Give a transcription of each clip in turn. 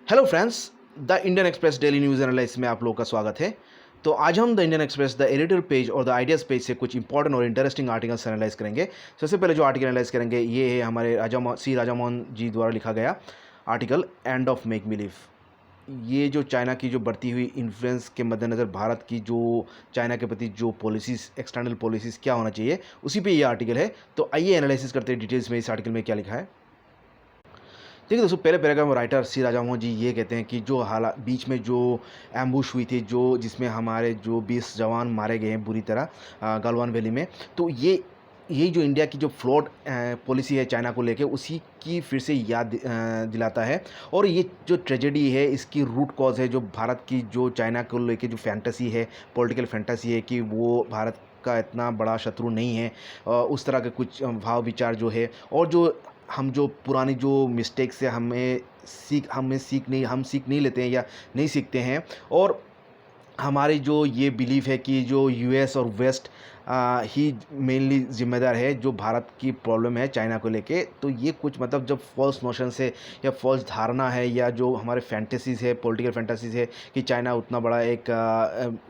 Hello friends, the Indian express daily news analysis में आप लोगों का स्वागत है। तो आज हम the Indian express the editor page और द आइडियाज़ पेज से कुछ इंपॉर्टेंट और इंटरेस्टिंग आर्टिकल्स एनालाइज करेंगे। सबसे पहले जो आर्टिकल एनालाइज करेंगे ये है हमारे राजा मोहन जी द्वारा लिखा गया article end of make believe. ये जो चाइना की जो बढ़ती हुई इन्फ्लुएंस के मद्देनज़र भारत की जो चाइना के प्रति जो पॉलिसीज़, एक्सटर्नल पॉलिसीज़ क्या होना चाहिए, उसी पे ये आर्टिकल है। तो आइए एनालिसिस करते हैं डिटेल्स में इस आर्टिकल में क्या लिखा है। देखिए दोस्तों, पहले पैराग्राफ में राइटर सी राजामोहन जी ये कहते हैं कि जो हालात बीच में जो एम्बुश हुई थी, जो जिसमें हमारे जो 20 जवान मारे गए हैं बुरी तरह गलवान वैली में, तो ये जो इंडिया की जो फ्लॉड पॉलिसी है चाइना को लेके, उसी की फिर से याद दिलाता है। और ये जो ट्रेजेडी है, इसकी रूट कॉज है जो भारत की जो चाइना को लेके जो फैंटेसी है, पॉलिटिकल फैंटेसी है कि वो भारत का इतना बड़ा शत्रु नहीं है। उस तरह के कुछ भाव विचार जो है, और जो पुरानी जो मिस्टेक्स है, हम सीख नहीं लेते हैं या नहीं सीखते हैं। और हमारी जो ये बिलीफ है कि जो यूएस और वेस्ट ही मेनली ज़िम्मेदार है जो भारत की प्रॉब्लम है चाइना को लेके। तो ये कुछ मतलब जब फॉल्स नोशंस है या फॉल्स धारणा है, या जो हमारे फैंटेसीज़ है, पॉलिटिकल फैंटेसीज़ है कि चाइना उतना बड़ा एक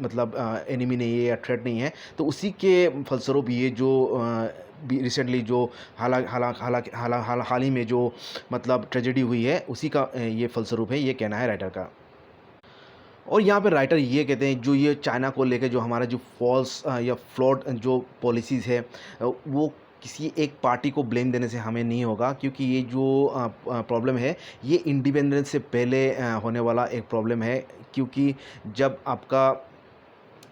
मतलब एनिमी नहीं है या थ्रेट नहीं है, तो उसी के फलस्वरूप ये जो रिसेंटली जो हाल ही में जो मतलब ट्रेजेडी हुई है, उसी का ये फलस्वरूप है, ये कहना है राइटर का। और यहाँ पे राइटर ये कहते हैं जो ये चाइना को लेके जो हमारा जो फॉल्स या फ्लॉड जो पॉलिसीज़ है, वो किसी एक पार्टी को ब्लेम देने से हमें नहीं होगा, क्योंकि ये जो प्रॉब्लम है ये इंडिपेंडेंस से पहले होने वाला एक प्रॉब्लम है। क्योंकि जब आपका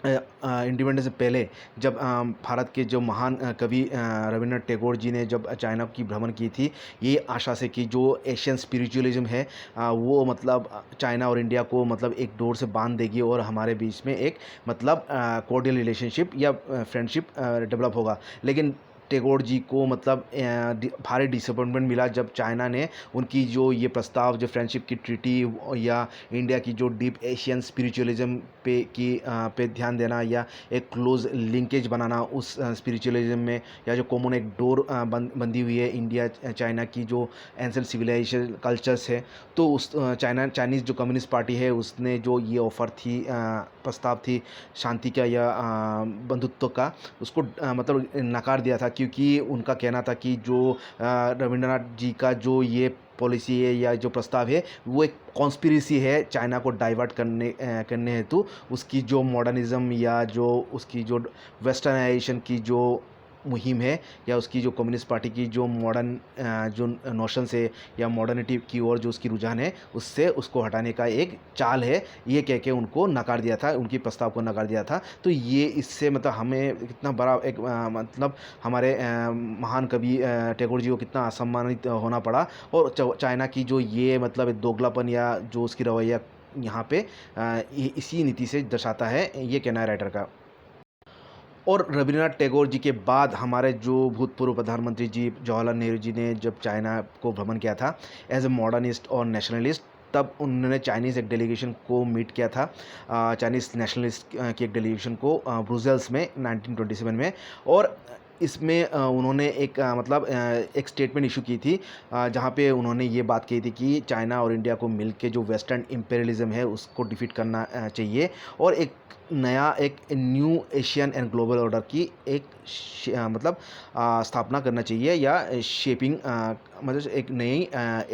इंडिपेंडेंस से पहले जब भारत के जो महान कवि रविंद्रनाथ टैगोर जी ने जब चाइना की भ्रमण की थी, ये आशा से कि जो एशियन स्पिरिचुअलिज्म है वो मतलब चाइना और इंडिया को मतलब एक डोर से बांध देगी, और हमारे बीच में एक मतलब कॉर्डियल रिलेशनशिप या फ्रेंडशिप डेवलप होगा। लेकिन टैगोर जी को मतलब भारी डिसअपॉइंटमेंट मिला जब चाइना ने उनकी जो ये प्रस्ताव, जो फ्रेंडशिप की ट्रीटी या इंडिया की जो डीप एशियन स्पिरिचुअलिज्म पे ध्यान देना, या एक क्लोज लिंकेज बनाना उस स्पिरिचुअलिज्म में, या जो कॉमन एक डोर बंधी हुई है इंडिया चाइना की जो एंशिएंट सिविलाइजेशन कल्चर्स है। तो उस चाइनीज़ जो कम्युनिस्ट पार्टी है, उसने जो ये ऑफ़र थी, प्रस्ताव थी शांति का या बंधुत्व का, उसको मतलब नकार दिया था। क्योंकि उनका कहना था कि जो रविंद्रनाथ जी का जो ये पॉलिसी है या जो प्रस्ताव है, वो एक कॉन्स्पिरेसी है चाइना को डाइवर्ट करने हेतु। उसकी जो मॉडर्निज़्म या जो उसकी जो वेस्टर्नाइजेशन की जो मुहिम है, या उसकी जो कम्युनिस्ट पार्टी की जो मॉडर्न जो नोशंस है या मॉडर्निटी की ओर जो उसकी रुझान है, उससे उसको हटाने का एक चाल है, ये कह के उनको नकार दिया था, उनकी प्रस्ताव को नकार दिया था। तो ये इससे मतलब हमें कितना बड़ा एक मतलब हमारे महान कवि टैगोर जी को कितना असम्मानित होना पड़ा। और चाइना की जो ये मतलब दोगलापन या जो उसकी रवैया यहाँ पे इसी नीति से दर्शाता है, ये कहना है राइटर का। और रवींद्रनाथ टैगोर जी के बाद हमारे जो भूतपूर्व प्रधानमंत्री जी जवाहरलाल नेहरू जी ने जब चाइना को भ्रमण किया था एज ए मॉडर्निस्ट और नेशनलिस्ट, तब उन्होंने चाइनीज़ एक डेलीगेशन को मीट किया था, चाइनीज़ नेशनलिस्ट की एक डेलीगेशन को ब्रुसेल्स में 1927 में। और इसमें उन्होंने एक मतलब एक स्टेटमेंट इशू की थी, जहाँ पे उन्होंने ये बात कही थी कि चाइना और इंडिया को मिलके जो वेस्टर्न इम्पेरियलिज्म है उसको डिफीट करना चाहिए, और एक नया एक new Asian and global order की एक मतलब स्थापना करना चाहिए, या शेपिंग मतलब एक नई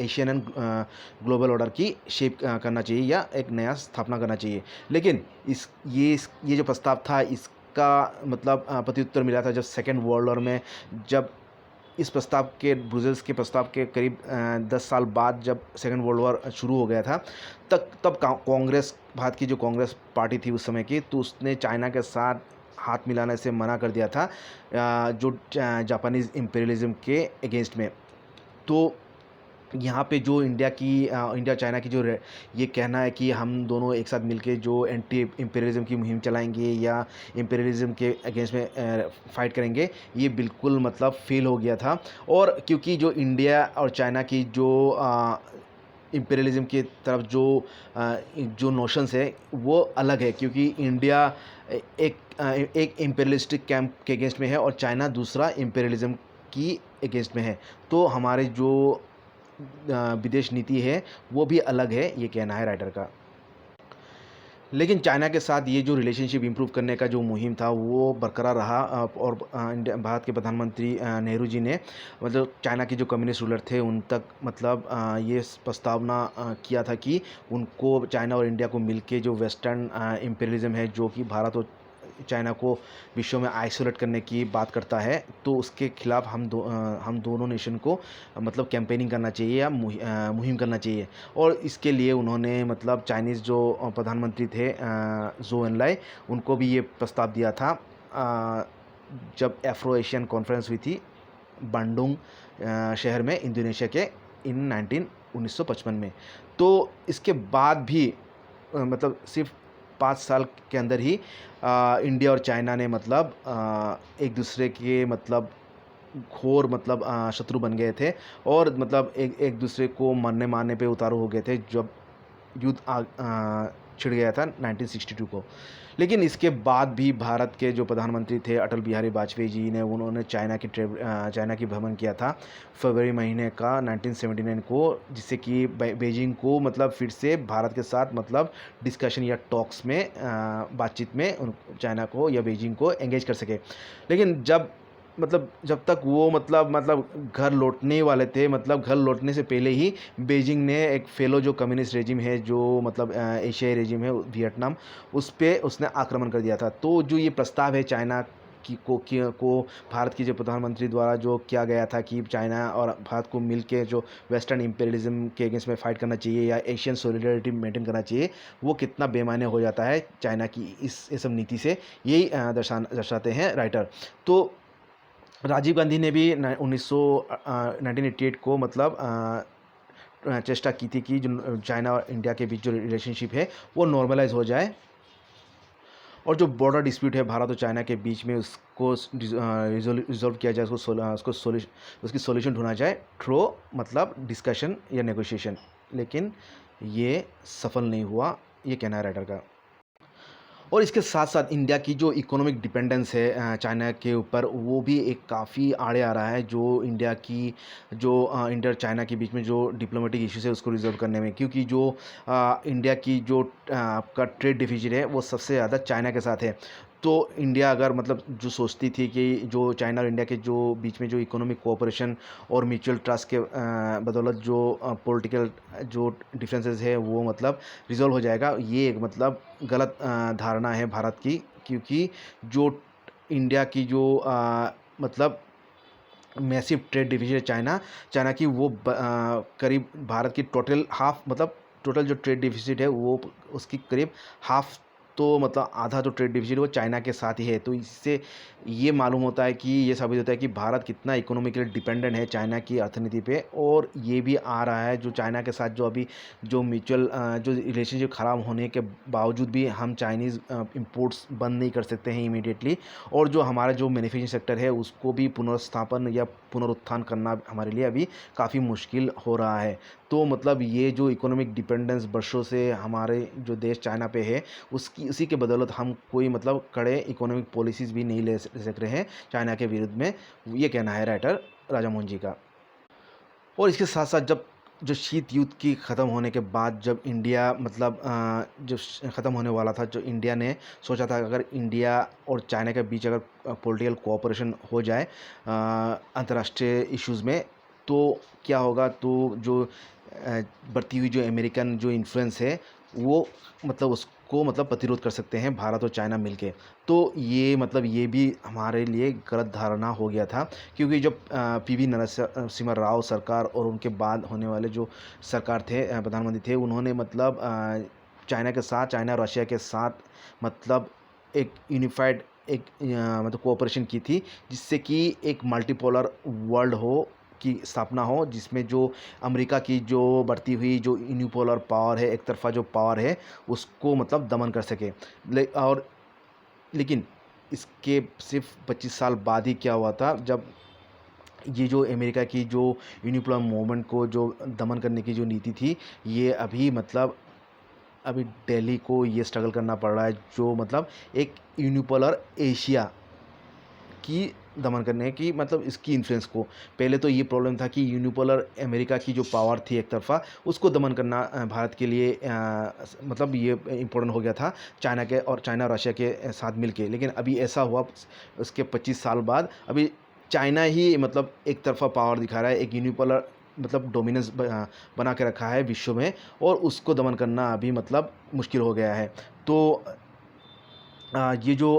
एशियन एंड ग्लोबल ऑर्डर की शेप करना चाहिए, या एक नया स्थापना करना चाहिए। लेकिन ये जो प्रस्ताव था, इसका मतलब प्रत्युत्तर मिला था जब सेकेंड वर्ल्ड वॉर में, जब इस प्रस्ताव के ब्रुसेल्स के प्रस्ताव के करीब 10 साल बाद जब सेकेंड वर्ल्ड वॉर शुरू हो गया था, तब कांग्रेस, भारत की जो कांग्रेस पार्टी थी उस समय की, तो उसने चाइना के साथ हाथ मिलाने से मना कर दिया था जो जापानीज़ इम्पेरियलिज्म के अगेंस्ट में। तो यहाँ पे जो इंडिया चाइना की जो ये कहना है कि हम दोनों एक साथ मिलके जो एंटी इम्पेरियलिज्म की मुहिम चलाएंगे या इम्पेरियलिज्म के अगेंस्ट में फाइट करेंगे, ये बिल्कुल मतलब फेल हो गया था। और क्योंकि जो इंडिया और चाइना की जो इम्पेरियलिज्म की तरफ जो नोशंस है वो अलग है, क्योंकि इंडिया एक इम्पेरियलिस्टिक कैंप के अगेंस्ट में है और चाइना दूसरा इम्पेरियलिज्म की अगेंस्ट में है। तो हमारे जो विदेश नीति है वो भी अलग है, ये कहना है राइटर का। लेकिन चाइना के साथ ये जो रिलेशनशिप इम्प्रूव करने का जो मुहिम था वो बरकरार रहा, और भारत के प्रधानमंत्री नेहरू जी ने मतलब चाइना के जो कम्युनिस्ट रूलर थे उन तक मतलब ये प्रस्तावना किया था कि उनको चाइना और इंडिया को मिलके जो वेस्टर्न इम्पीरियलिज्म है जो कि भारत और चाइना को विश्व में आइसोलेट करने की बात करता है, तो उसके खिलाफ हम दोनों नेशन को मतलब कैंपेनिंग करना चाहिए या मुहिम करना चाहिए। और इसके लिए उन्होंने मतलब चाइनीज़ जो प्रधानमंत्री थे ज़ो एनलाई, उनको भी ये प्रस्ताव दिया था जब एफ्रो एशियन कॉन्फ्रेंस हुई थी बांडुंग शहर में इंडोनेशिया के इन 1955 में। तो इसके बाद भी मतलब सिर्फ 5 साल के अंदर ही इंडिया और चाइना ने मतलब एक दूसरे के मतलब घोर मतलब शत्रु बन गए थे, और मतलब एक एक दूसरे को मरने मारने पे उतारू हो गए थे जब युद्ध छिड़ गया था 1962 को। लेकिन इसके बाद भी भारत के जो प्रधानमंत्री थे अटल बिहारी वाजपेयी जी ने उन्होंने चाइना की भ्रमण किया था फरवरी महीने का 1979 को, जिससे कि बेजिंग को मतलब फिर से भारत के साथ मतलब डिस्कशन या टॉक्स में बातचीत में चाइना को या बेजिंग को एंगेज कर सके। लेकिन जब तक वो मतलब घर लौटने वाले थे, मतलब घर लौटने से पहले ही बेजिंग ने एक फेलो जो कम्युनिस्ट रेजिम है जो मतलब एशियाई रेजिम है वियतनाम, उस पे उसने आक्रमण कर दिया था। तो जो ये प्रस्ताव है चाइना को भारत की जो प्रधानमंत्री द्वारा जो किया गया था कि चाइना और भारत को मिल के जो वेस्टर्न इंपीरियलिज्म के अगेंस्ट में फाइट करना चाहिए या एशियन सॉलिडरिटी मेंटेन करना चाहिए, वो कितना बेमायने हो जाता है चाइना की इस सब नीति से, यही दर्शाते हैं राइटर। तो राजीव गांधी ने भी 1988 को मतलब चेष्टा की थी कि जो चाइना और इंडिया के बीच जो रिलेशनशिप है वो नॉर्मलाइज हो जाए, और जो बॉर्डर डिस्प्यूट है भारत और चाइना के बीच में उसको रिजॉल्व किया जाए, उसकी सॉल्यूशन ढूंढा जाए थ्रू मतलब डिस्कशन या नेगोशिएशन। लेकिन ये सफल नहीं हुआ, ये कहना है राइटर का। और इसके साथ साथ इंडिया की जो इकोनॉमिक डिपेंडेंस है चाइना के ऊपर, वो भी एक काफ़ी आड़े आ रहा है, जो इंडिया की जो इंडिया और चाइना के बीच में जो डिप्लोमेटिक इश्यूज़ है उसको रिजॉल्व करने में। क्योंकि जो इंडिया की जो आपका ट्रेड डिफिसिट है वो सबसे ज़्यादा चाइना के साथ है। तो इंडिया अगर मतलब जो सोचती थी कि जो चाइना और इंडिया के जो बीच में जो इकोनॉमिक कोऑपरेशन और म्यूचुअल ट्रस्ट के बदौलत जो पॉलिटिकल जो डिफरेंसेस है वो मतलब रिजॉल्व हो जाएगा, ये एक मतलब गलत धारणा है भारत की। क्योंकि जो इंडिया की जो मतलब मैसिव ट्रेड डिफिसिट है चाइना की, वो करीब भारत की टोटल हाफ मतलब टोटल जो ट्रेड डिफिसिट है वो उसकी करीब हाफ, तो मतलब आधा जो ट्रेड डिफिसिट है वो चाइना के साथ ही है। तो इससे ये मालूम होता है कि ये साबित होता है कि भारत कितना इकोनॉमिकली डिपेंडेंट है चाइना की अर्थनीति पे। और ये भी आ रहा है जो चाइना के साथ जो अभी जो म्यूचुअल जो रिलेशनशिप ख़राब होने के बावजूद भी हम चाइनीज़ इंपोर्ट्स बंद नहीं कर सकते हैं इमीडिएटली, और जो हमारा जो मैन्युफैक्चरिंग सेक्टर है उसको भी पुनर्स्थापन या पुनरुत्थान करना हमारे लिए अभी काफ़ी मुश्किल हो रहा है। तो मतलब ये जो इकोनॉमिक डिपेंडेंस वर्षों से हमारे जो देश चाइना पे है, उसी के बदौलत हम कोई मतलब कड़े इकोनॉमिक पॉलिसीज़ भी नहीं ले सक रहे हैं चाइना के विरुद्ध में, ये कहना है राइटर राजा मोहन जी का। और इसके साथ साथ जब जो शीत युद्ध की ख़त्म होने के बाद जब इंडिया मतलब ख़त्म होने वाला था, जो इंडिया ने सोचा था अगर इंडिया और चाइना के बीच अगर पॉलिटिकल कोऑपरेशन हो जाए अंतर्राष्ट्रीय इश्यूज़ में, तो क्या होगा। तो जो बढ़ती हुई जो अमेरिकन जो इन्फ्लुएंस है वो मतलब उसको मतलब प्रतिरोध कर सकते हैं भारत और चाइना मिलके। तो ये मतलब ये भी हमारे लिए गलत धारणा हो गया था। क्योंकि जब पीवी नरसिम्हा राव सरकार और उनके बाद होने वाले जो सरकार थे प्रधानमंत्री थे, उन्होंने मतलब चाइना रशिया के साथ मतलब एक यूनिफाइड एक मतलब कोऑपरेशन की थी, जिससे कि एक मल्टीपोलर वर्ल्ड की स्थापना हो, जिसमें जो अमेरिका की जो बढ़ती हुई जो यूनिपोलर पावर है, एक तरफा जो पावर है, उसको मतलब दमन कर सके। लेकिन इसके सिर्फ 25 साल बाद ही क्या हुआ था, जब ये जो अमेरिका की जो यूनिपोलर मूवमेंट को जो दमन करने की जो नीति थी, ये अभी दिल्ली को ये स्ट्रगल करना पड़ रहा है, जो मतलब एक यूनिपोलर एशिया की दमन करने की मतलब इसकी इन्फ्लुएंस को। पहले तो ये प्रॉब्लम था कि यूनिपोलर अमेरिका की जो पावर थी एक तरफ़ा, उसको दमन करना भारत के लिए मतलब ये इम्पोर्टेंट हो गया था चाइना और रशिया के साथ मिलके। लेकिन अभी ऐसा हुआ उसके 25 साल बाद, अभी चाइना ही मतलब एक तरफ़ा पावर दिखा रहा है, एक यूनिपोलर मतलब डोमिनेंस बना के रखा है विश्व में, और उसको दमन करना अभी मतलब मुश्किल हो गया है। तो ये जो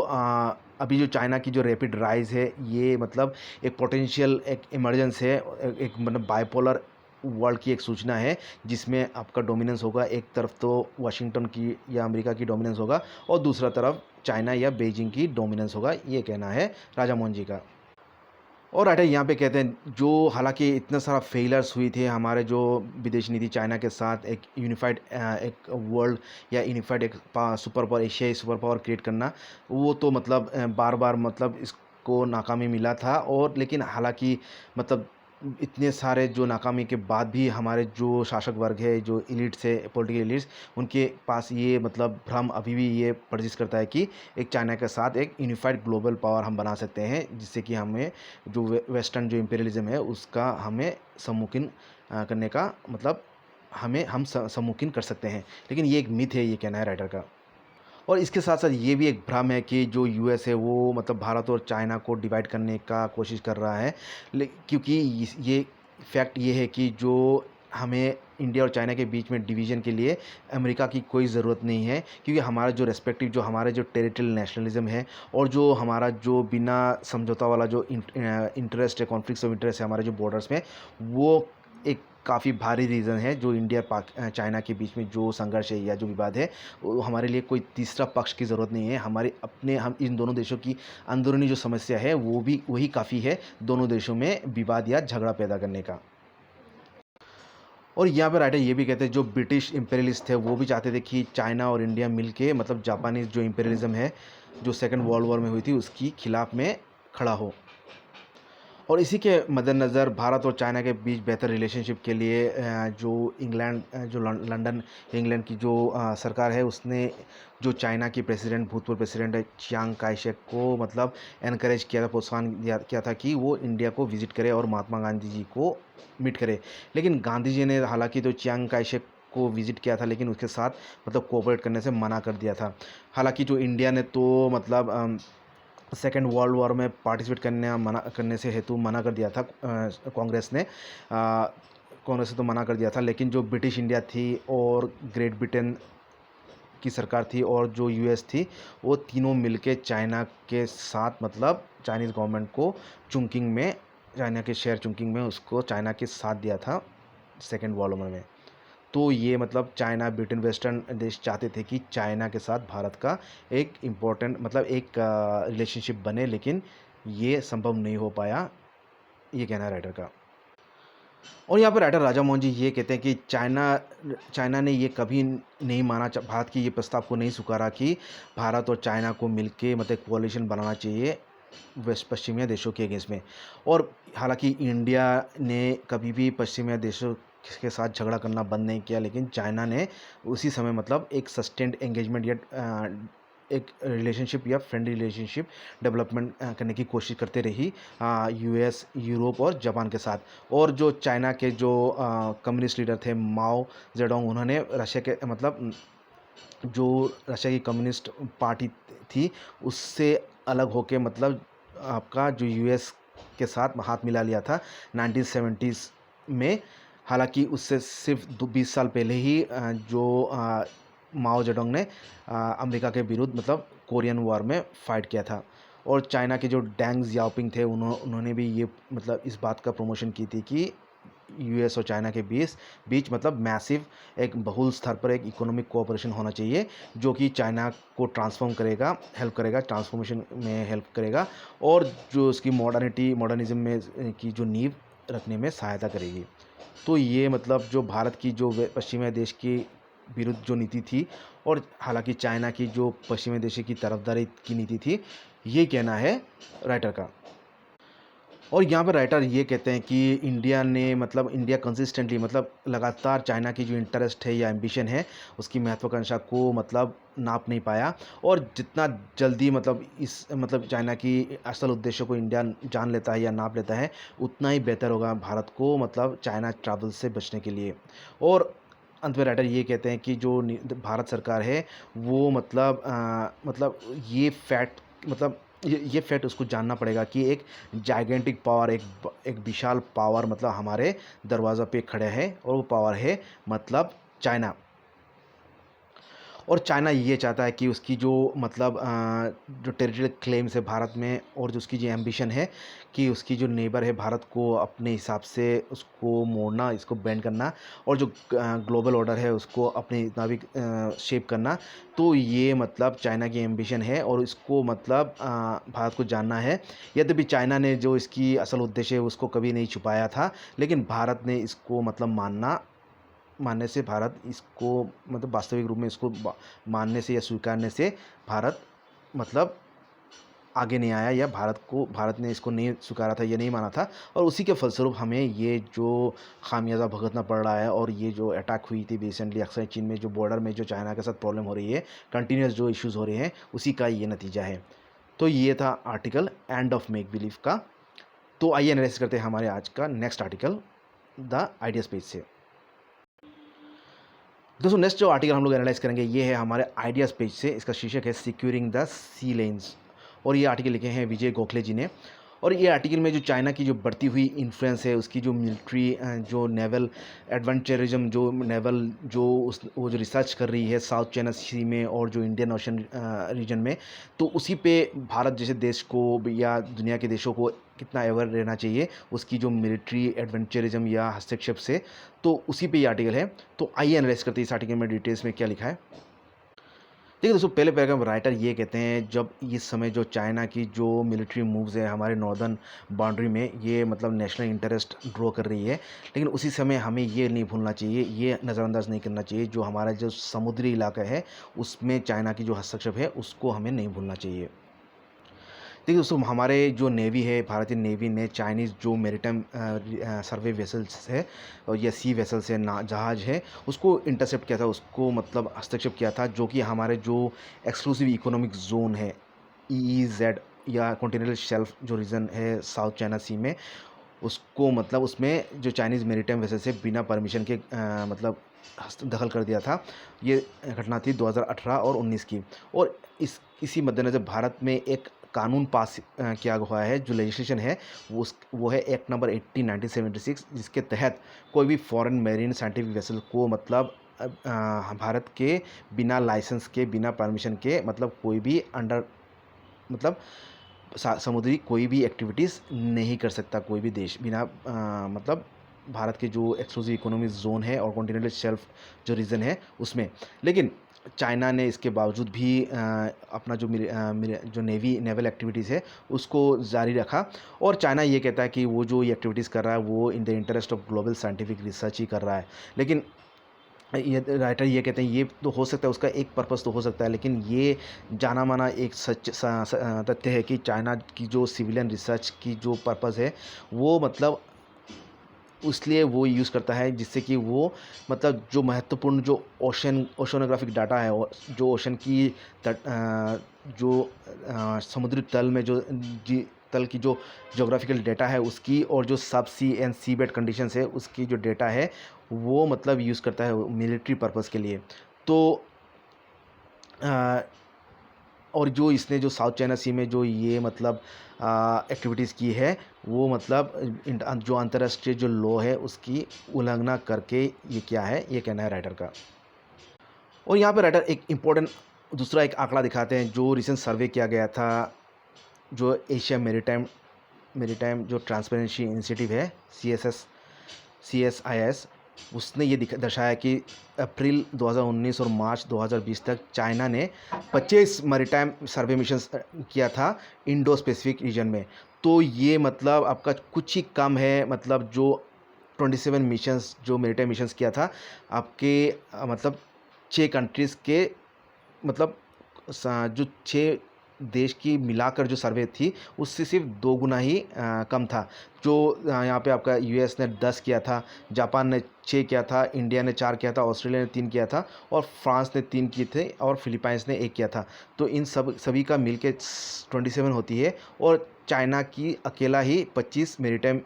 अभी जो चाइना की जो रैपिड राइज़ है, ये मतलब एक पोटेंशियल एक इमरजेंस है, एक मतलब बाइपोलर वर्ल्ड की एक सूचना है, जिसमें आपका डोमिनेंस होगा। एक तरफ तो वाशिंगटन की या अमेरिका की डोमिनेंस होगा, और दूसरा तरफ चाइना या बीजिंग की डोमिनेंस होगा, ये कहना है राजा मोहन जी का। और राइटर यहाँ पे कहते हैं जो हालांकि इतना सारा फेलियर्स हुई थे हमारे जो विदेश नीति चाइना के साथ एक यूनिफाइड एक वर्ल्ड या यूनिफाइड एक सुपर पावर, एशियाई सुपर पावर क्रिएट करना, वो तो मतलब बार बार मतलब इसको नाकामी मिला था। और लेकिन हालांकि मतलब इतने सारे जो नाकामी के बाद भी हमारे जो शासक वर्ग है, जो एलिट्स है, पॉलिटिकल एलिट्स, उनके पास ये मतलब भ्रम अभी भी ये परसिस्ट करता है कि एक चाइना के साथ एक यूनिफाइड ग्लोबल पावर हम बना सकते हैं, जिससे कि हमें जो वेस्टर्न जो इम्पीरियलिज्म है उसका हमें सम्मुखीन करने का मतलब हम सम्मुखीन कर सकते हैं। लेकिन ये एक मिथ है, ये कहना है राइटर का। और इसके साथ साथ ये भी एक भ्रम है कि जो यूएस है वो मतलब भारत और चाइना को डिवाइड करने का कोशिश कर रहा है। क्योंकि ये फैक्ट ये है कि जो हमें इंडिया और चाइना के बीच में डिवीज़न के लिए अमेरिका की कोई ज़रूरत नहीं है, क्योंकि हमारा जो रेस्पेक्टिव जो हमारे जो टेरिटोरियल नेशनलिज्म है, और जो हमारा जो बिना समझौता वाला जो इंटरेस्ट है, कॉन्फ्लिक्ट्स ऑफ इंटरेस्ट है हमारे जो बॉर्डर्स में, वो एक काफ़ी भारी रीज़न है जो इंडिया चाइना के बीच में जो संघर्ष है या जो विवाद है, वो हमारे लिए कोई तीसरा पक्ष की ज़रूरत नहीं है। हमारे अपने हम इन दोनों देशों की अंदरूनी जो समस्या है वो भी वही काफ़ी है दोनों देशों में विवाद या झगड़ा पैदा करने का। और यहाँ पे राइटर ये भी कहते हैं जो ब्रिटिश इंपीरियलिस्ट थे वो भी चाहते थे कि चाइना और इंडिया मिलके मतलब जापानीज़ जो इंपीरियलिज्म है जो सेकेंड वर्ल्ड वॉर में हुई थी उसकी खिलाफ में खड़ा हो। और इसी के मद्देनज़र भारत और चाइना के बीच बेहतर रिलेशनशिप के लिए जो इंग्लैंड जो लंदन इंग्लैंड की जो सरकार है, उसने जो चाइना की प्रेसिडेंट भूतपूर्व प्रेसिडेंट चियांग काई शेक को मतलब एनकरेज किया था, प्रोत्साहन किया था कि वो इंडिया को विज़िट करे और महात्मा गांधी जी को मीट करे। लेकिन गांधी जी ने हालांकि तो चियांग काई शेक को विज़िट किया था, लेकिन उसके साथ मतलब कोऑपरेट करने से मना कर दिया था। हालांकि जो इंडिया ने तो मतलब सेकेंड वर्ल्ड वॉर में पार्टिसिपेट करने से हेतु मना कर दिया था। कांग्रेस ने कांग्रेस ने तो मना कर दिया था, लेकिन जो ब्रिटिश इंडिया थी और ग्रेट ब्रिटेन की सरकार थी और जो यूएस थी, वो तीनों मिलके चाइना के साथ मतलब चाइनीज़ गवर्नमेंट को चुंकिंग में, चाइना के शहर चुंकिंग में उसको चाइना के साथ दिया था सेकेंड वर्ल्ड वॉर में। तो ये मतलब चाइना ब्रिटेन वेस्टर्न देश चाहते थे कि चाइना के साथ भारत का एक इम्पोर्टेंट मतलब एक रिलेशनशिप बने, लेकिन ये संभव नहीं हो पाया, ये कहना है राइटर का। और यहाँ पर राइटर राजा मोहन जी ये कहते हैं कि चाइना ने ये कभी नहीं माना, भारत की ये प्रस्ताव को नहीं स्वीकारा कि भारत और चाइना को मिलके मतलब कोalition बनाना चाहिए वेस्ट पश्चिमी देशों के अगेंस्ट में। और हालांकि इंडिया ने कभी भी पश्चिमी देशों के साथ झगड़ा करना बंद नहीं किया, लेकिन चाइना ने उसी समय मतलब एक सस्टेंड एंगेजमेंट या एक रिलेशनशिप या फ्रेंडली रिलेशनशिप डेवलपमेंट करने की कोशिश करते रही यूएस, यूरोप और जापान के साथ। और जो चाइना के जो कम्युनिस्ट लीडर थे माओ जेडोंग, उन्होंने रशिया के मतलब जो रशिया की कम्युनिस्ट पार्टी थी उससे अलग होके मतलब आपका जो यूएस के साथ हाथ मिला लिया था 1970s में। हालांकि उससे सिर्फ 20 साल पहले ही माओ जेडोंग ने अमेरिका के विरुद्ध मतलब कोरियन वॉर में फाइट किया था। और चाइना के जो डेंग जियाओपिंग थे उन्होंने भी ये मतलब इस बात का प्रमोशन की थी कि यूएस और चाइना के बीच मतलब मैसिव एक बहुल स्तर पर एक इकोनॉमिक कोऑपरेशन होना चाहिए, जो कि चाइना को हेल्प करेगा, ट्रांसफॉर्मेशन में हेल्प करेगा, और जो उसकी मॉडर्निज्म में की जो नींव रखने में सहायता करेगी। तो ये मतलब जो भारत की जो पश्चिमी देश के विरुद्ध जो नीति थी, और हालांकि चाइना की जो पश्चिमी देश की तरफदारी की नीति थी, ये कहना है राइटर का। और यहाँ पे राइटर ये कहते हैं कि इंडिया ने मतलब इंडिया कंसिस्टेंटली मतलब लगातार चाइना की जो इंटरेस्ट है या एम्बिशन है उसकी महत्वाकांक्षा को मतलब नाप नहीं पाया। और जितना जल्दी मतलब इस मतलब चाइना की असल उद्देश्य को इंडिया जान लेता है या नाप लेता है उतना ही बेहतर होगा भारत को मतलब चाइना ट्रैवल से बचने के लिए। और अंत में राइटर ये कहते हैं कि जो भारत सरकार है वो मतलब ये फैक्ट मतलब ये फैक्ट उसको जानना पड़ेगा कि एक जाइगेंटिक पावर एक विशाल पावर मतलब हमारे दरवाज़ा पे खड़े है और वो पावर है मतलब चाइना। और चाइना ये चाहता है कि उसकी जो मतलब जो टेरिटरियल क्लेम्स है भारत में और जो उसकी जो एम्बिशन है कि उसकी जो नेबर है भारत को अपने हिसाब से उसको मोड़ना, इसको बैंड करना और जो ग्लोबल ऑर्डर है उसको अपने मुताबिक शेप करना। तो ये मतलब चाइना की एम्बिशन है और इसको मतलब भारत को जानना है। यद्यपि चाइना ने जो इसकी असल उद्देश्य है उसको कभी नहीं छुपाया था, लेकिन भारत ने इसको मतलब मानने से भारत इसको मतलब वास्तविक रूप में इसको मानने से या स्वीकारने से भारत मतलब आगे नहीं आया, या भारत ने इसको नहीं स्वीकारा था या नहीं माना था। और उसी के फलस्वरूप हमें ये जो खामियाजा भुगतना पड़ रहा है और ये जो अटैक हुई थी रिसेंटली अक्सर चीन में जो बॉर्डर में जो चाइना के साथ प्रॉब्लम हो रही है, कंटिन्यूस जो इश्यूज़ हो रहे हैं, उसी का ये नतीजा है। तो ये था article end of make believe का। तो आइए एनालिसिस करते हैं हमारे आज का next article the ideas page से। दोस्तों नेक्स्ट जो आर्टिकल हम लोग एनालाइज करेंगे ये है हमारे आइडियाज़ पेज से। इसका शीर्षक है सिक्योरिंग द सी लेन्स और ये आर्टिकल लिखे हैं विजय गोखले जी ने। और ये आर्टिकल में जो चाइना की जो बढ़ती हुई इन्फ्लुएंस है, उसकी जो मिलिट्री जो नेवल एडवेंचरिज्म जो नेवल जो वो जो रिसर्च कर रही है साउथ चाइना सी में और जो इंडियन ओशन रीजन में, तो उसी पे भारत जैसे देश को या दुनिया के देशों को कितना अवेयर रहना चाहिए उसकी जो मिलिट्री एडवेंचरिज्म या हस्तक्षेप से। तो उसी पे ये आर्टिकल है। तो आइए एनालाइज करते हैं इस आर्टिकल में डिटेल्स में क्या लिखा है। देखिए दोस्तों, पहले पैराग्राफ राइटर ये कहते हैं जब इस समय जो चाइना की जो मिलिट्री मूव्स है हमारे नॉर्दर्न बाउंड्री में ये मतलब नेशनल इंटरेस्ट ड्रॉ कर रही है, लेकिन उसी समय हमें ये नहीं भूलना चाहिए, ये नज़रअंदाज नहीं करना चाहिए जो हमारा जो समुद्री इलाका है उसमें चाइना की जो हस्तक्षेप है उसको हमें नहीं भूलना चाहिए। देखिए दोस्तों, हमारे जो नेवी है भारतीय नेवी ने चाइनीज़ जो मेरीटाइम सर्वे वेसल्स है और या सी वेसल्स है ना जहाज़ है उसको इंटरसेप्ट किया था, उसको मतलब हस्तक्षेप किया था, जो कि हमारे जो एक्सक्लूसिव इकोनॉमिक जोन है EEZ या कॉन्टिनेंटल शेल्फ जो रीजन है साउथ चाइना सी में, उसको मतलब उसमें जो चाइनीज़ मेरीटाइम वेसल से बिना परमिशन के मतलब दखल कर दिया था। ये घटना थी 2018 और 19 की। और इसी मद्देनज़र भारत में एक कानून पास किया हुआ है, जो लेजिस्लेशन है वो है एक्ट नंबर 80 1976, जिसके तहत कोई भी फॉरेन मेरीन साइंटिफिक वेसल को मतलब भारत के बिना लाइसेंस के बिना परमिशन के मतलब कोई भी अंडर मतलब समुद्री कोई भी एक्टिविटीज़ नहीं कर सकता कोई भी देश बिना मतलब भारत के जो एक्सक्लूसिव इकोनॉमिक जोन है और कॉन्टिनेंटल शेल्फ जो रीजन है उसमें। लेकिन चाइना ने इसके बावजूद भी अपना जो नेवल एक्टिविटीज़ है उसको जारी रखा। और चाइना ये कहता है कि वो जो ये एक्टिविटीज़ कर रहा है वो in the interest of global scientific research ही कर रहा है। लेकिन ये राइटर ये कहते हैं ये तो हो सकता है, उसका एक पर्पस तो हो सकता है, लेकिन ये जाना माना एक तथ्य है कि चाइना की जो सिविलियन रिसर्च की जो पर्पस है वो मतलब इसलिए वो यूज़ करता है जिससे कि वो मतलब जो महत्वपूर्ण जो ओशनोग्राफिक डाटा है जो ओशन की जो समुद्री तल में जो जी तल की जो जोग्राफिकल डेटा है उसकी और जो सब सी एंड सी बेड कंडीशंस है उसकी जो डेटा है वो मतलब यूज़ करता है मिलिट्री पर्पस के लिए। तो और जो इसने जो साउथ चाइना सी में जो ये मतलब एक्टिविटीज़ की है वो मतलब जो अंतर्राष्ट्रीय जो लॉ है उसकी उल्लंघना करके ये क्या है, ये कहना है राइटर का। और यहाँ पे राइटर एक इम्पोर्टेंट दूसरा एक आंकड़ा दिखाते हैं जो रिसेंट सर्वे किया गया था, जो एशिया मेरीटाइम जो ट्रांसपेरेंसी इनिशिएटिव है CSIS, उसने ये दर्शाया कि अप्रैल 2019 और मार्च 2020 तक चाइना ने 25 मैरीटाइम सर्वे मिशंस किया था इंडो स्पेसिफिक रीजन में। तो ये मतलब आपका कुछ ही कम है, मतलब जो 27 मिशंस जो मैरीटाइम मिशंस किया था आपके मतलब 6 कंट्रीज़ के मतलब जो 6 देश की मिलाकर जो सर्वे थी उससे सिर्फ 2 गुना ही कम था। जो यहाँ पे आपका यूएस ने 10 किया था, जापान ने 6 किया था, इंडिया ने 4 किया था, ऑस्ट्रेलिया ने 3 किया था और फ्रांस ने 3 किए थे और फिलीपाइंस ने 1 किया था। तो इन सभी का मिल के 27 होती है और चाइना की अकेला ही 25 मेरीटाइम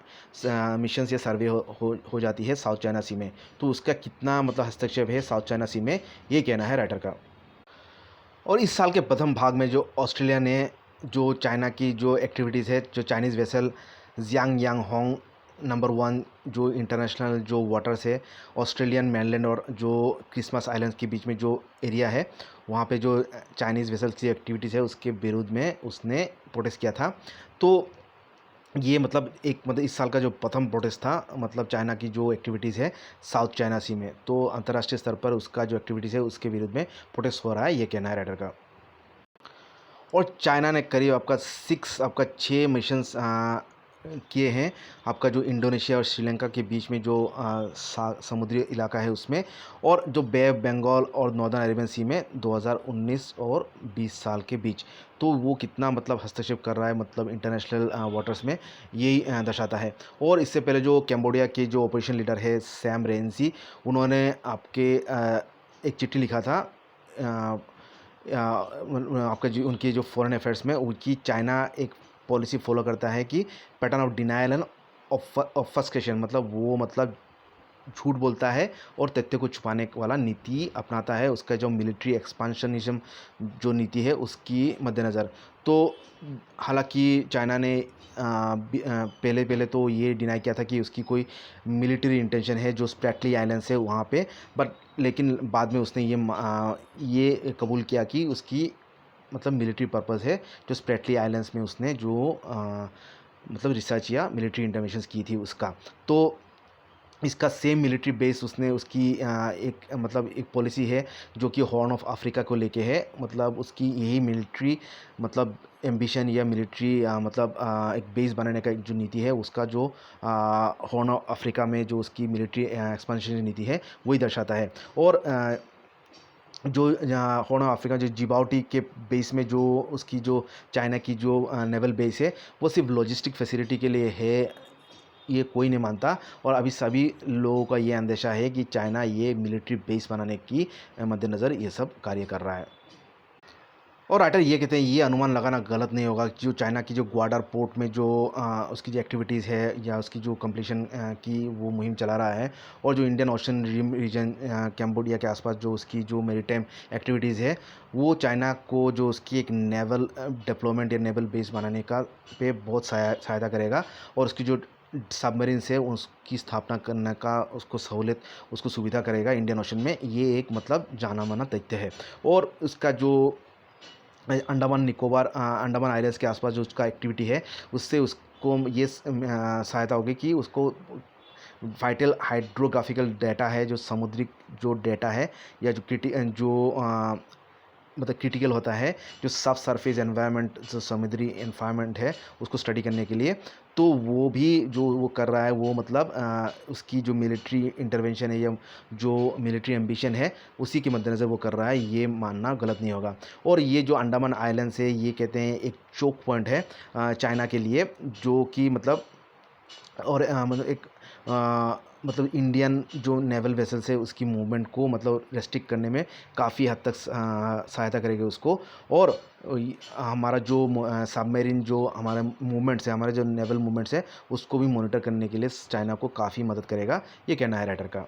मिशन या सर्वे हो जाती है साउथ चाइना सी में। तो उसका कितना मतलब हस्तक्षेप है साउथ चाइना सी में, ये कहना है राइटर का। और इस साल के प्रथम भाग में जो ऑस्ट्रेलिया ने जो चाइना की जो एक्टिविटीज़ है, जो चाइनीज़ वेसल जियांग यांग होंग नंबर 1 जो इंटरनेशनल जो वाटर्स है ऑस्ट्रेलियन mainland और जो क्रिसमस आइलैंड्स के बीच में जो एरिया है, वहाँ पे जो चाइनीज़ वेसल्स की एक्टिविटीज़ है उसके विरुद्ध में उसने प्रोटेस्ट किया था। तो ये मतलब इस साल का जो प्रथम प्रोटेस्ट था मतलब चाइना की जो एक्टिविटीज़ है साउथ चाइना सी में, तो अंतर्राष्ट्रीय स्तर पर उसका जो एक्टिविटीज़ है उसके विरुद्ध में प्रोटेस्ट हो रहा है, ये कहना है राइटर का। और चाइना ने करीब आपका 6 मिशंस किए हैं आपका जो इंडोनेशिया और श्रीलंका के बीच में जो समुद्री इलाका है उसमें, और जो बे ऑफ बंगाल और नॉर्दर्न अरेबियन सी में 2019 और 20 साल के बीच। तो वो कितना मतलब हस्तक्षेप कर रहा है मतलब इंटरनेशनल वाटर्स में, यही दर्शाता है। और इससे पहले जो कैम्बोडिया के जो ऑपरेशन लीडर है सैम रेंसी, उन्होंने एक चिट्ठी लिखा था आपका जो उनकी जो फॉरेन अफेयर्स में उनकी चाइना एक पॉलिसी फॉलो करता है कि पैटर्न ऑफ डिनायल एंड ऑफस्केशन, मतलब वो मतलब झूठ बोलता है और तथ्य को छुपाने वाला नीति अपनाता है उसका जो मिलिट्री एक्सपांशनिज्म जो नीति है उसकी मद्देनज़र। तो हालांकि चाइना ने पहले पहले तो ये डिनाई किया था कि उसकी कोई मिलिट्री इंटेंशन है जो स्प्रैटली आइलैंड्स है वहाँ पे, बट लेकिन बाद में उसने ये कबूल किया कि उसकी मतलब मिलिट्री पर्पज़ है, जो स्प्रैटली आइलैंड्स में उसने जो मतलब रिसर्च या मिलिट्री इंटरवेंशंस की थी उसका। तो इसका सेम मिलिट्री बेस उसने उसकी एक पॉलिसी है जो कि हॉर्न ऑफ अफ्रीका को लेके है, मतलब उसकी यही मिलिट्री मतलब एम्बिशन या मिलिट्री एक बेस बनाने का एक जो नीति है उसका जो हॉर्न ऑफ अफ्रीका में जो उसकी मिलिट्री एक्सपेंशन नीति है वही दर्शाता है। और जो हॉर्न ऑफ अफ्रीका जो जिबाउटी के बेस में जो उसकी जो चाइना की जो नेवल बेस है वो सिर्फ लॉजिस्टिक फैसिलिटी के लिए है, ये कोई नहीं मानता। और अभी सभी लोगों का ये अंदेशा है कि चाइना ये मिलिट्री बेस बनाने की मद्देनज़र ये सब कार्य कर रहा है। और राइटर ये कहते हैं ये अनुमान लगाना गलत नहीं होगा जो चाइना की जो ग्वाडर पोर्ट में जो उसकी जो एक्टिविटीज़ है या उसकी जो कंप्लीशन की वो मुहिम चला रहा है, और जो इंडियन ओशन रीजन कैम्बोडिया के आसपास जो उसकी जो मेरीटाइम एक्टिविटीज़ है वो चाइना को जो उसकी एक नेवल डेवलपमेंट या नेवल बेस बनाने का पे बहुत सहायता करेगा, और उसकी जो सबमरीन से उसकी स्थापना करने का उसको सहूलियत उसको सुविधा करेगा इंडियन ओशन में, ये एक मतलब जाना माना तथ्य है। और उसका जो अंडमान आइलैंड्स के आसपास जो उसका एक्टिविटी है उससे उसको ये सहायता होगी कि उसको वाइटल हाइड्रोग्राफिकल डाटा है जो समुद्री जो डाटा है या मतलब क्रिटिकल होता है जो सब सरफेस एनवायरनमेंट जो समुद्री एनवायरनमेंट है उसको स्टडी करने के लिए, तो वो भी जो वो कर रहा है वो मतलब उसकी जो मिलिट्री इंटरवेंशन है या जो मिलिट्री एम्बिशन है उसी के मद्देनज़र वो कर रहा है, ये मानना गलत नहीं होगा। और ये जो अंडमान आइलैंड्स है ये कहते हैं एक चोक पॉइंट है चाइना के लिए, जो कि मतलब और मतलब इंडियन जो नेवल वेसल्स है उसकी मूवमेंट को मतलब रेस्ट्रिक्ट करने में काफ़ी हद तक सहायता करेगी उसको। और हमारा जो सबमरीन जो हमारे मूवमेंट्स है हमारे जो नेवल मूवमेंट्स है उसको भी मॉनिटर करने के लिए चाइना को काफ़ी मदद करेगा, ये कहना है राइटर का।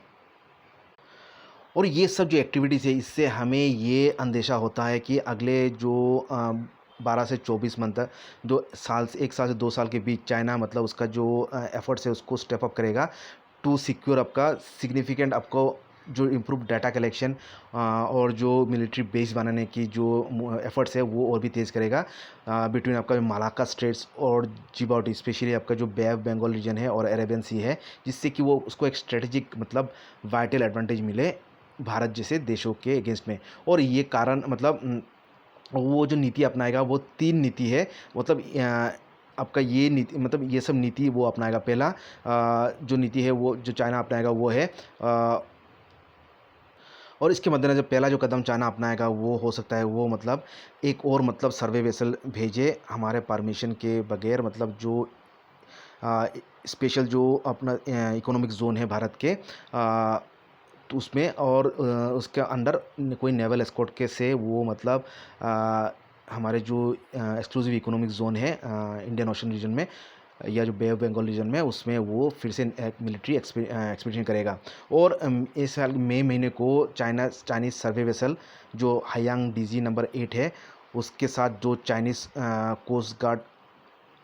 और ये सब जो एक्टिविटीज़ है इससे हमें ये अंदेशा होता है कि अगले जो 12 से 24 मंथ तक जो 1 साल से 2 साल के बीच चाइना मतलब उसका जो एफर्ट्स है उसको स्टेप अप करेगा टू सिक्योर आपका सिग्निफिकेंट आपको जो इम्प्रूव डाटा कलेक्शन और जो मिलिट्री बेस बनाने की जो एफर्ट्स है वो और भी तेज़ करेगा बिटवीन आपका मालाक्का स्ट्रेट्स और जिबाउटी, स्पेशली आपका जो बे ऑफ बंगाल रीजन है और अरेबियन सी है, जिससे कि वो उसको एक स्ट्रेटजिक मतलब वाइटल एडवांटेज मिले भारत जैसे देशों के अगेंस्ट में। और ये कारण मतलब वो जो नीति अपनाएगा वो 3 नीति है, मतलब आपका ये नीति मतलब ये सब नीति वो अपनाएगा। पहला जो नीति है वो जो चाइना अपनाएगा वो है और इसके मद्देनज़र पहला जो कदम चाइना अपनाएगा वो हो सकता है वो मतलब एक और मतलब सर्वे वेसल भेजे हमारे परमिशन के बगैर, मतलब जो स्पेशल जो अपना इकोनॉमिक जोन है भारत के तो उसमें, और उसके अंडर कोई नेवल एस्कॉर्ट के से वो मतलब हमारे जो एक्सक्लूसिव इकोनॉमिक जोन है इंडियन ओशन रीजन में या जो बे ऑफ बंगाल रीजन में, उसमें वो फिर से एक मिलिट्री एक्सपीडिशन करेगा। और इस साल मई महीने को चाइनीज़ सर्वे वेसल जो हायांग डीजी नंबर 8 है, उसके साथ जो चाइनीज़ कोस्ट गार्ड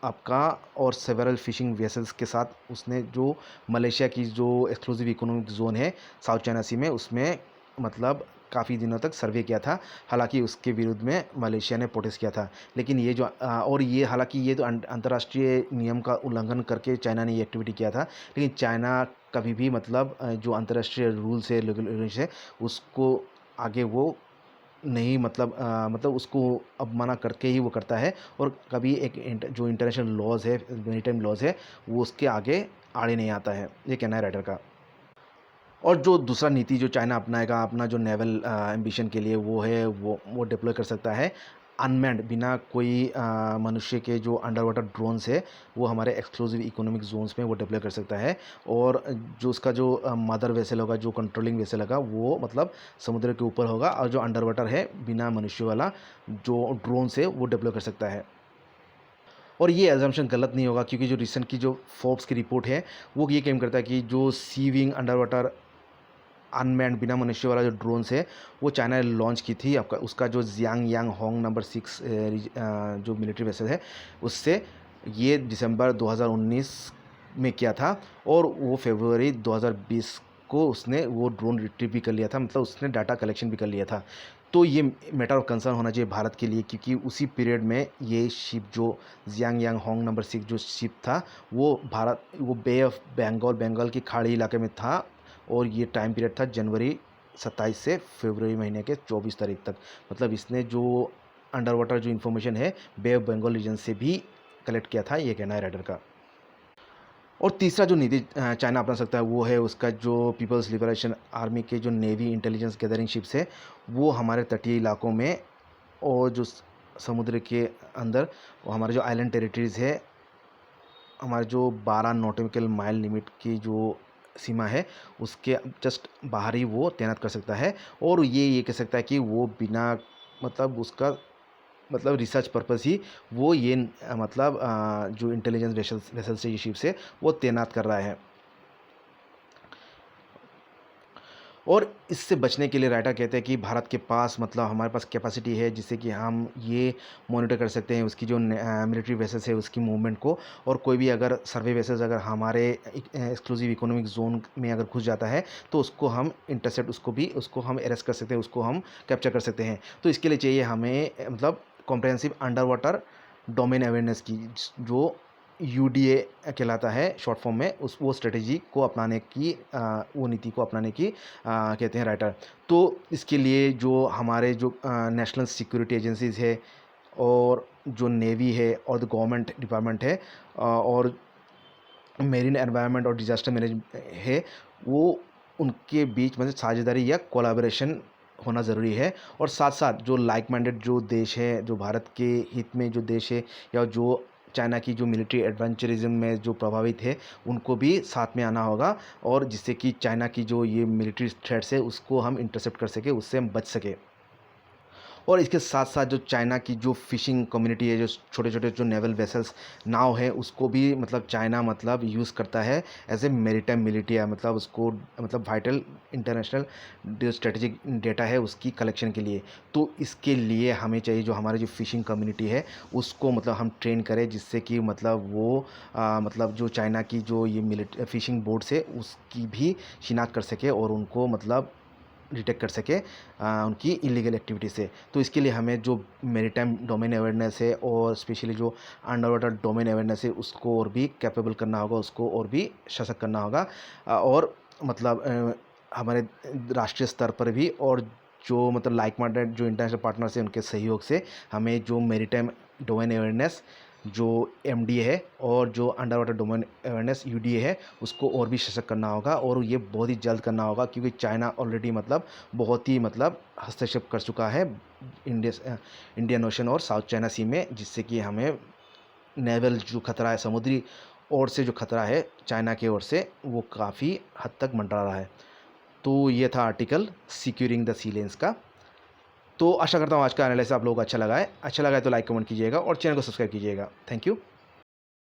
आपका और सेवरल फिशिंग वेसल्स के साथ उसने जो मलेशिया की जो एक्सक्लूसिव इकोनॉमिक जोन है साउथ चाइना सी में, उसमें मतलब काफ़ी दिनों तक सर्वे किया था। हालांकि उसके विरुद्ध में मलेशिया ने प्रोटेस्ट किया था। लेकिन ये जो और ये हालांकि ये तो अंतर्राष्ट्रीय नियम का उल्लंघन करके चाइना ने ये एक्टिविटी किया था। लेकिन चाइना कभी भी मतलब जो अंतर्राष्ट्रीय रूल्स है, रेगुलेशंस है, उसको आगे वो नहीं मतलब उसको अवमानना करके ही वो करता है। और कभी जो इंटरनेशनल लॉज है, मैरीटाइम लॉज है, वो उसके आगे आड़े नहीं आता है, ये कहना है राइटर का। और जो दूसरा नीति जो चाइना अपनाएगा अपना जो नेवल एम्बिशन के लिए, वो है वो डिप्लॉय कर सकता है अनमैन्ड, बिना कोई मनुष्य के जो अंडर वाटर ड्रोन्स है, वो हमारे एक्सक्लूसिव इकोनॉमिक जोन्स में वो डिप्लॉय कर सकता है। और जो उसका जो मदर वेसल होगा, जो कंट्रोलिंग वेसल होगा, वो मतलब समुद्र के ऊपर होगा, और जो अंडर वाटर है बिना मनुष्य वाला जो ड्रोन्स है वो डिप्लॉय कर सकता है। और ये एजम्पशन गलत नहीं होगा, क्योंकि जो रिसेंट की जो फोर्ब्स की रिपोर्ट है वो ये क्लेम करता है कि जो सी विंग अंडर वाटर अनमैन्ड बिना मनुष्य वाला जो ड्रोन्स है वो चाइना ने लॉन्च की थी। आपका उसका जो जियांग यांग होंग नंबर 6 जो मिलिट्री वेसल है, उससे ये दिसंबर 2019 में किया था। और वो फरवरी 2020 को उसने वो ड्रोन रिट्रीव भी कर लिया था, मतलब उसने डाटा कलेक्शन भी कर लिया था। तो ये मैटर ऑफ कंसर्न होना चाहिए भारत के लिए, क्योंकि उसी पीरियड में ये शिप जो जियांग यांग होंग नंबर 6 जो शिप था, वो बे ऑफ बंगाल की खाड़ी इलाके में था। और ये टाइम पीरियड था जनवरी 27 से फरवरी महीने के 24 तारीख तक। मतलब इसने जो अंडर वाटर जो इन्फॉर्मेशन है बे ऑफ बंगाल रीजन से भी कलेक्ट किया था, ये कहना है राइडर का। और तीसरा जो नीति चाइना अपना सकता है वो है उसका जो पीपल्स लिबरेशन आर्मी के जो नेवी इंटेलिजेंस गैदरिंग शिप्स है, वो हमारे तटीय इलाकों में और जो समुद्र के अंदर हमारे जो आइलैंड टेरिटरीज़ है, हमारे जो 12 नॉटिकल माइल लिमिट की जो सीमा है, उसके जस्ट बाहर ही वो तैनात कर सकता है। और ये कह सकता है कि वो बिना मतलब उसका मतलब रिसर्च पर्पस ही वो ये मतलब जो इंटेलिजेंस वेसल्स से ये शिप्स है वो तैनात कर रहा है। और इससे बचने के लिए राइटर कहते हैं कि भारत के पास मतलब हमारे पास कैपेसिटी है जिससे कि हम ये मॉनिटर कर सकते हैं उसकी जो मिलिट्री वेसल्स है उसकी मूवमेंट को। और कोई भी अगर सर्वे वेसल्स अगर हमारे एक्सक्लूसिव इकोनॉमिक जोन में अगर घुस जाता है तो उसको हम इंटरसेप्ट उसको हम अरेस्ट कर सकते हैं, उसको हम कैप्चर कर सकते हैं। तो इसके लिए चाहिए हमें मतलब comprehensive under water domain awareness की, जो यूडीए कहलाता है शॉर्ट फॉर्म में, उस वो स्ट्रेटेजी को अपनाने की वो नीति को अपनाने की कहते हैं राइटर। तो इसके लिए जो हमारे जो नेशनल सिक्योरिटी एजेंसीज़ है और जो नेवी है और द गवर्नमेंट डिपार्टमेंट है और मेरीन एनवायरनमेंट और डिजास्टर मैनेजमेंट है, वो उनके बीच मतलब साझेदारी या कोलैबोरेशन होना ज़रूरी है। और साथ साथ जो लाइक माइंडेड जो देश है, जो भारत के हित में जो देश है या जो चाइना की जो मिलिट्री एडवेंचरिज्म में जो प्रभावित है, उनको भी साथ में आना होगा। और जिससे कि चाइना की जो ये मिलिट्री थ्रेट्स है उसको हम इंटरसेप्ट कर सके, उससे हम बच सके। और इसके साथ साथ जो चाइना की जो फ़िशिंग कम्युनिटी है, जो छोटे छोटे जो नेवल वेसल्स नाव है, उसको भी मतलब चाइना मतलब यूज़ करता है एज ए मेरीटाइम मिलिटिया, मतलब उसको मतलब वाइटल इंटरनेशनल जो स्ट्रेटेजिक डेटा है उसकी कलेक्शन के लिए। तो इसके लिए हमें चाहिए जो हमारी जो फ़िशिंग कम्युनिटी है उसको मतलब हम ट्रेन करें, जिससे कि मतलब वो मतलब जो चाइना की जो ये फ़िशिंग बोट्स है उसकी भी शिनाख्त कर सके और उनको मतलब डिटेक्ट कर सके उनकी इलीगल एक्टिविटी से। तो इसके लिए हमें जो मेरीटाइम डोमेन अवेयरनेस है और स्पेशली जो अंडर वाटर डोमेन अवेयरनेस है उसको और भी कैपेबल करना होगा, उसको और भी सशक्त करना होगा। और मतलब हमारे राष्ट्रीय स्तर पर भी और जो मतलब लाइक माइंडेड जो इंटरनेशनल पार्टनर्स हैं उनके सहयोग से हमें जो मेरीटाइम डोमेन अवेयरनेस जो एमडीए है और जो under water domain awareness UDA है उसको और भी सशक्त करना होगा, और ये बहुत ही जल्द करना होगा, क्योंकि चाइना ऑलरेडी मतलब बहुत ही मतलब हस्तक्षेप कर चुका है इंडियन ओशन और साउथ चाइना सी में, जिससे कि हमें नेवल जो खतरा है, समुद्री ओर से जो खतरा है चाइना की ओर से, वो काफ़ी हद तक मंडरा रहा है। तो ये था article securing the sea lanes का। तो आशा करता हूँ आज का एनालिसिस आप लोगों को अच्छा लगा है। अच्छा लगा है तो लाइक कमेंट कीजिएगा और चैनल को सब्सक्राइब कीजिएगा। Thank you.